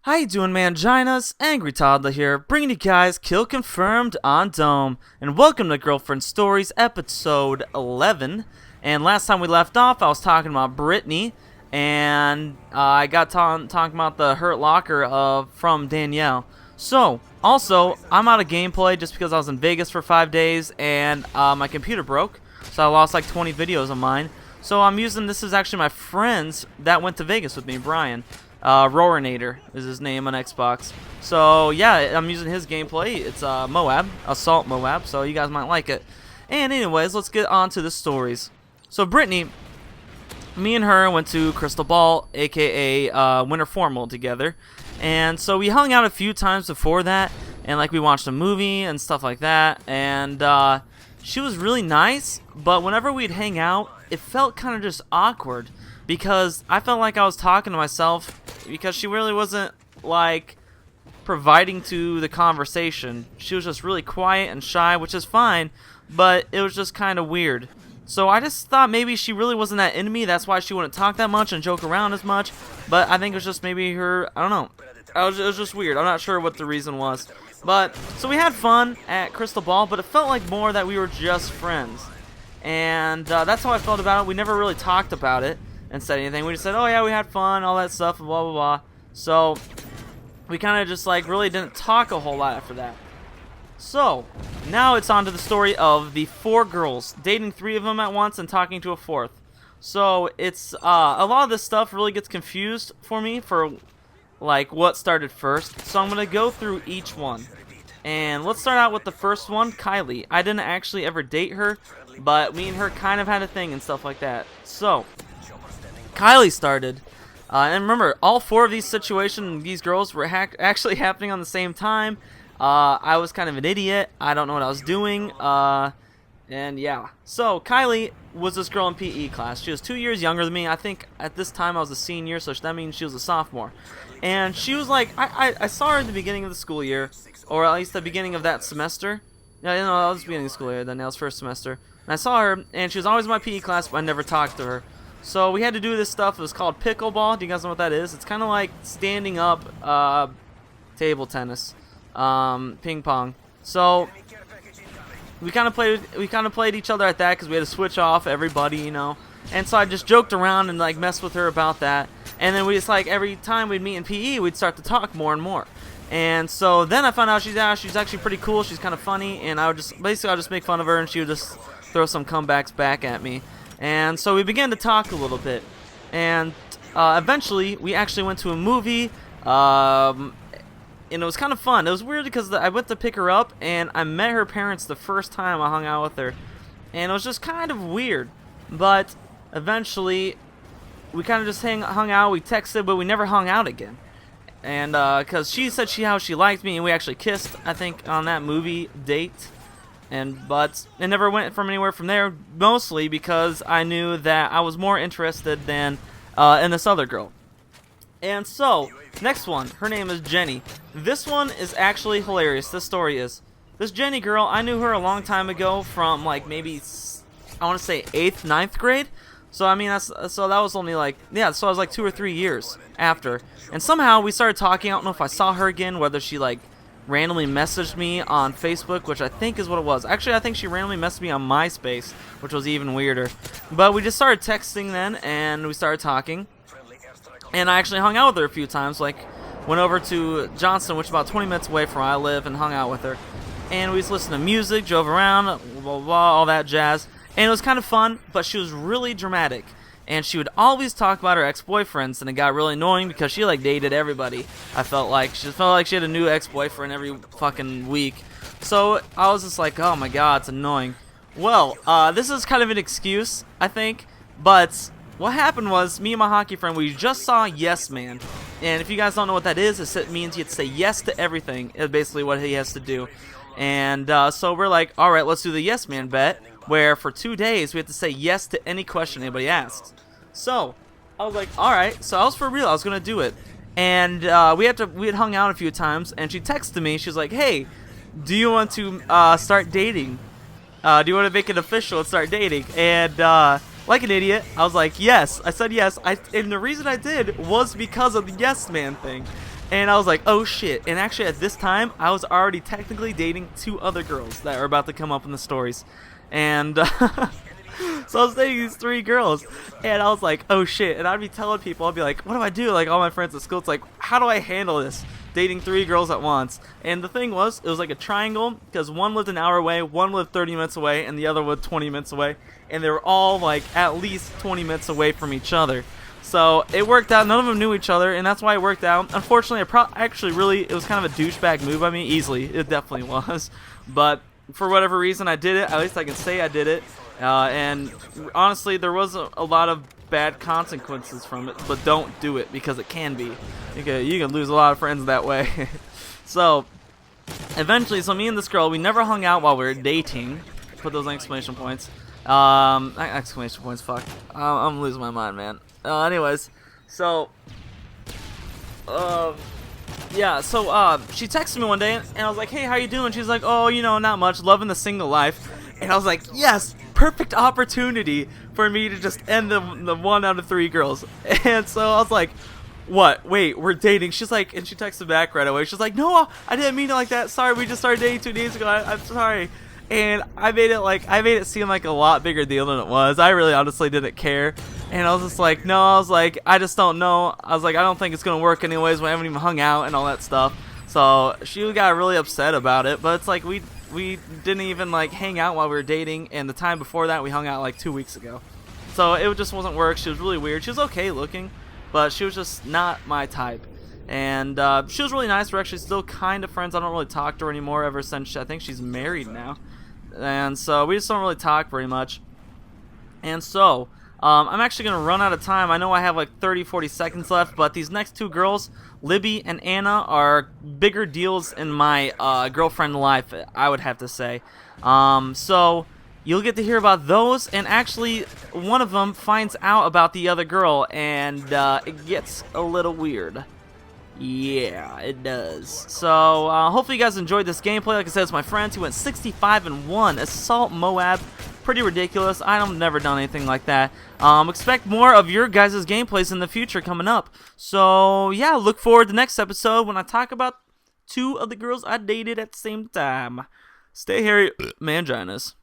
How you doing, Manginas? Angry Toddler here, bringing you guys Kill Confirmed on Dome, and welcome to Girlfriend Stories, episode 11. And last time we left off, I was talking about Brittany, and I got talking about the Hurt Locker from Danielle. So, also, I'm out of gameplay just because I was in Vegas for 5 days, and my computer broke, so I lost like 20 videos of mine. So I'm using, this is actually my friends that went to Vegas with me, Brian. Roarinator is his name on Xbox. So yeah, I'm using his gameplay. It's m.o.a.b, Assault m.o.a.b, so you guys might like it. And anyways, let's get on to the stories. So Brittany, me and her went to Crystal Ball, aka Winter Formal, together. And so we hung out a few times before that, and like we watched a movie and stuff like that. And she was really nice, but whenever we'd hang out, it felt kind of just awkward. Because I felt like I was talking to myself, because she really wasn't, like, providing to the conversation. She was just really quiet and shy, which is fine, but it was just kind of weird. So I just thought maybe she really wasn't that into me, that's why she wouldn't talk that much and joke around as much. But I think it was just maybe her, I don't know. It was just weird. I'm not sure what the reason was. But, so we had fun at Crystal Ball, but it felt like more that we were just friends. And that's how I felt about it. We never really talked about it and said anything. We just said, oh yeah, we had fun, all that stuff, and blah blah blah. So we kind of just like really didn't talk a whole lot after that. So now it's on to the story of the 4 girls, dating 3 of them at once and talking to a 4th. So it's a lot of this stuff really gets confused for me for like what started first. So I'm gonna go through each one. And let's start out with the first one, Kylie. I didn't actually ever date her, but me and her kind of had a thing and stuff like that. So Kylie started, and remember, all 4 of these situations, these girls were actually happening on the same time. I was kind of an idiot. I don't know what I was doing, and yeah. So Kylie was this girl in PE class. She was 2 years younger than me. I think at this time I was a senior, so that means she was a sophomore. And she was like, I saw her at the beginning of the school year, or at least the beginning of that semester. No, that was the beginning of the school year, then that was first semester. And I saw her, and she was always in my PE class, but I never talked to her. So we had to do this stuff. It was called pickleball. Do you guys know what that is? It's kind of like standing up table tennis, ping pong. So we kind of played each other at that because we had to switch off everybody, you know. And so I just joked around and like messed with her about that. And then we just like every time we'd meet in PE, we'd start to talk more and more. And so then I found out she's actually pretty cool. She's kind of funny, and I would just make fun of her, and she would just throw some comebacks back at me. And so we began to talk a little bit, and eventually we actually went to a movie, and it was kind of fun. It was weird because I went to pick her up, and I met her parents the first time I hung out with her, and it was just kind of weird. But eventually we kind of just hung out, we texted, but we never hung out again. And because she said how she liked me, and we actually kissed, I think, on that movie date. But it never went from anywhere from there, mostly because I knew that I was more interested than in this other girl. And so, next one, her name is Jenny. This one is actually hilarious, this story is. This Jenny girl, I knew her a long time ago from like maybe, I want to say 8th, 9th grade. So I mean, so that was only like, yeah, so I was like 2 or 3 years after. And somehow we started talking. I don't know if I saw her again, whether she like randomly messaged me on Facebook, which I think is what it was. Actually, I think she randomly messaged me on MySpace, which was even weirder. But we just started texting then, and we started talking. And I actually hung out with her a few times, like went over to Johnston, which is about 20 minutes away from where I live, and hung out with her. And we just listened to music, drove around, blah, blah, blah, all that jazz. And it was kind of fun, but she was really dramatic. And she would always talk about her ex-boyfriends, and it got really annoying because she like dated everybody. I felt like she had a new ex-boyfriend every fucking week. So I was just like, oh my god, it's annoying. Well, this is kind of an excuse, I think. But what happened was, me and my hockey friend, we just saw Yes Man. And if you guys don't know what that is, it means you have to say yes to everything. It's basically what he has to do. And so we're like, all right, let's do the Yes Man bet, where for 2 days we have to say yes to any question anybody asks. So I was like, all right. So I was for real. I was gonna do it. And we had hung out a few times, and she texted me. She's like, hey, do you want to start dating? Do you want to make it official and start dating? And like an idiot, I was like, yes. I said yes. And the reason I did was because of the yes man thing. And I was like, oh shit. And actually at this time, I was already technically dating 2 other girls that are about to come up in the stories. And so I was dating these 3 girls, and I was like, oh shit. And I'd be telling people, I'd be like, what do I do? Like all my friends at school, it's like, how do I handle this? Dating 3 girls at once. And the thing was, it was like a triangle, because one lived an hour away, one lived 30 minutes away, and the other lived 20 minutes away. And they were all like at least 20 minutes away from each other. So it worked out. None of them knew each other, and that's why it worked out. Unfortunately, it was kind of a douchebag move by me. Easily, it definitely was. But for whatever reason, I did it. At least I can say I did it. And honestly, there was a lot of bad consequences from it. But don't do it, because it can be. You can lose a lot of friends that way. So eventually, me and this girl, we never hung out while we were dating. Put those exclamation points. Exclamation points. Fuck. I'm losing my mind, man. Anyways, so yeah, so she texted me one day, and I was like, hey, how you doing? She's like, oh, you know, not much, loving the single life. And I was like, yes, perfect opportunity for me to just end the 1 out of 3 girls. And so I was like, what? Wait, we're dating? She's like, and she texted back right away. She's like, no, I didn't mean it like that. Sorry, we just started dating 2 days ago. I'm sorry. And I made it seem like a lot bigger deal than it was. I really honestly didn't care. And I was just like, no, I was like, I just don't know. I was like, I don't think it's going to work anyways. We haven't even hung out and all that stuff. So she got really upset about it. But it's like we didn't even like hang out while we were dating. And the time before that, we hung out like 2 weeks ago. So it just wasn't work. She was really weird. She was okay looking, but she was just not my type. And she was really nice. We're actually still kind of friends. I don't really talk to her anymore ever since I think she's married now. And so we just don't really talk very much. And so I'm actually going to run out of time. I know I have like 30-40 seconds left, but these next 2 girls, Libby and Anna, are bigger deals in my girlfriend life, I would have to say. So you'll get to hear about those, and actually one of them finds out about the other girl, and it gets a little weird. Yeah, it does. So, hopefully you guys enjoyed this gameplay. Like I said, it's my friends who went 65-1. Assault m.o.a.b. Pretty ridiculous. I've never done anything like that. Expect more of your guys' gameplays in the future coming up. So, yeah, look forward to the next episode when I talk about 2 of the girls I dated at the same time. Stay hairy, manginas.